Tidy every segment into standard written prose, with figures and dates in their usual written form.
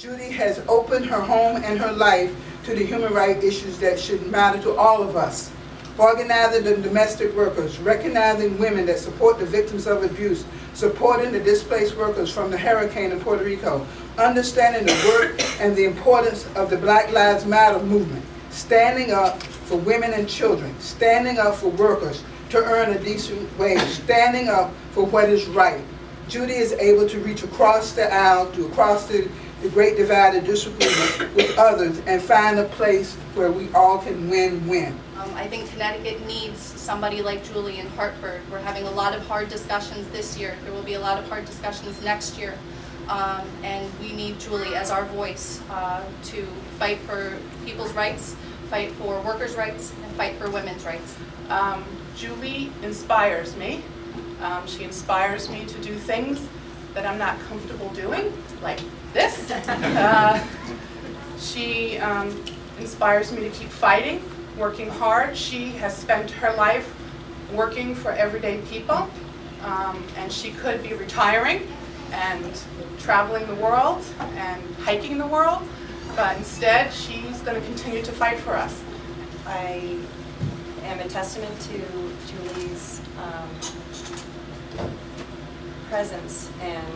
Judy has opened her home and her life to the human rights issues that should matter to all of us. Organizing the domestic workers, recognizing women that support the victims of abuse, supporting the displaced workers from the hurricane in Puerto Rico, understanding the work and the importance of the Black Lives Matter movement, standing up for women and children, standing up for workers to earn a decent wage, standing up for what is right. Judy is able to reach across the aisle, to across the great divide of disagreement with others and find a place where we all can win-win. I think Connecticut needs somebody like Julie in Hartford. We're having a lot of hard discussions this year. There will be a lot of hard discussions next year. And we need Julie as our voice to fight for people's rights, fight for workers' rights, and fight for women's rights. Julie inspires me. She inspires me to do things that I'm not comfortable doing, like this. She inspires me to keep fighting, working hard. She has spent her life working for everyday people, and she could be retiring and traveling the world and hiking the world, but instead she's going to continue to fight for us. I am a testament to Julie's presence and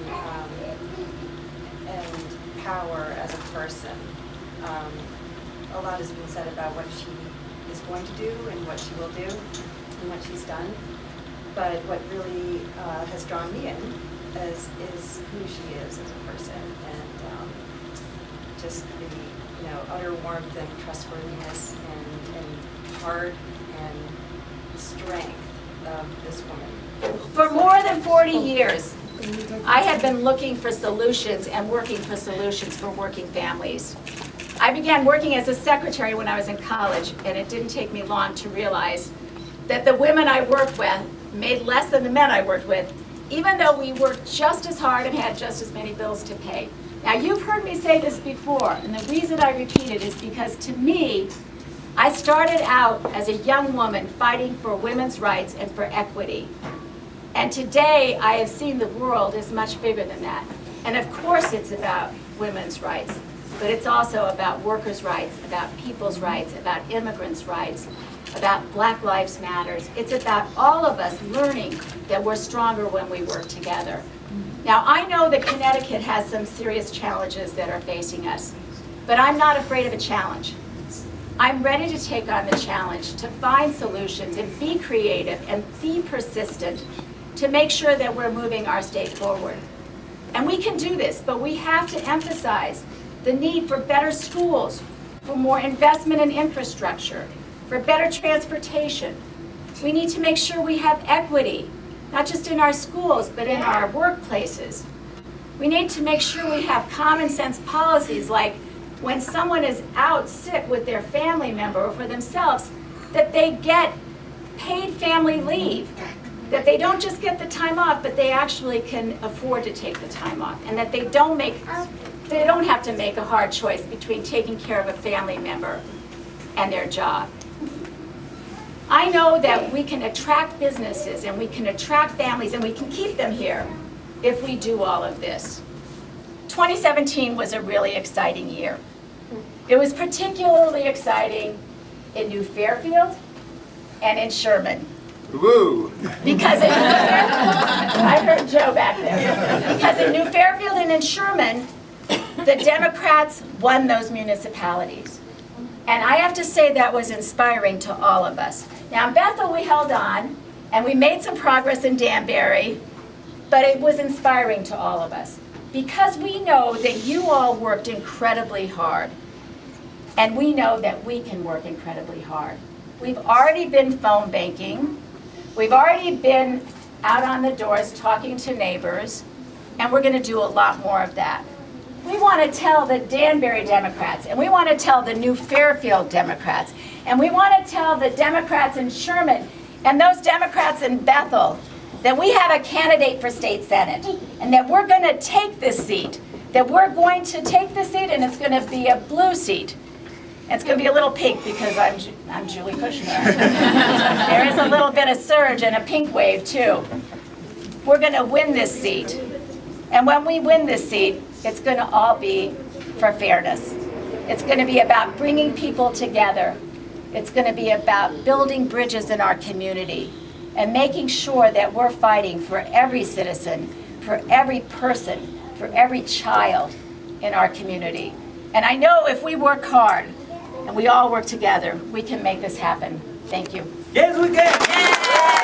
power as a person. A lot has been said about what she is going to do and what she will do and what she's done. But what really has drawn me in is who she is as a person, and just the utter warmth and trustworthiness and heart and strength of this woman. For more than 40 years, I have been looking for solutions and working for solutions for working families. I began working as a secretary when I was in college, and it didn't take me long to realize that the women I worked with made less than the men I worked with, even though we worked just as hard and had just as many bills to pay. Now, you've heard me say this before, and the reason I repeat it is because to me, I started out as a young woman fighting for women's rights and for equity. And today, I have seen the world is much bigger than that. And of course, it's about women's rights, but it's also about workers' rights, about people's rights, about immigrants' rights, about Black Lives Matters. It's about all of us learning that we're stronger when we work together. Now, I know that Connecticut has some serious challenges that are facing us, but I'm not afraid of a challenge. I'm ready to take on the challenge, to find solutions and be creative and be persistent to make sure that we're moving our state forward. And we can do this, but we have to emphasize the need for better schools, for more investment in infrastructure, for better transportation. We need to make sure we have equity, not just in our schools, but in our workplaces. We need to make sure we have common sense policies, like when someone is out sick with their family member or for themselves, that they get paid family leave, that they don't just get the time off, but they actually can afford to take the time off, and that they don't have to make a hard choice between taking care of a family member and their job. I know that we can attract businesses and we can attract families and we can keep them here if we do all of this. 2017 was a really exciting year. It was particularly exciting in New Fairfield and in Sherman. Woo! Because in New Fairfield, I heard Joe back there. Because in New Fairfield and in Sherman, the Democrats won those municipalities. And I have to say that was inspiring to all of us. Now in Bethel we held on, and we made some progress in Danbury, but it was inspiring to all of us. Because we know that you all worked incredibly hard, and we know that we can work incredibly hard. We've already been phone banking, we've already been out on the doors talking to neighbors, and we're gonna do a lot more of that. We want to tell the Danbury Democrats, and we want to tell the New Fairfield Democrats, and we want to tell the Democrats in Sherman, and those Democrats in Bethel, that we have a candidate for state senate, and that we're going to take this seat, that we're going to take this seat, and it's going to be a blue seat. It's going to be a little pink because I'm Julie Kushner. There is a little bit of surge and a pink wave too. We're going to win this seat. And when we win this seat, it's going to all be for fairness. It's going to be about bringing people together. It's going to be about building bridges in our community and making sure that we're fighting for every citizen, for every person, for every child in our community. And I know if we work hard and we all work together, we can make this happen. Thank you. Yes, we can.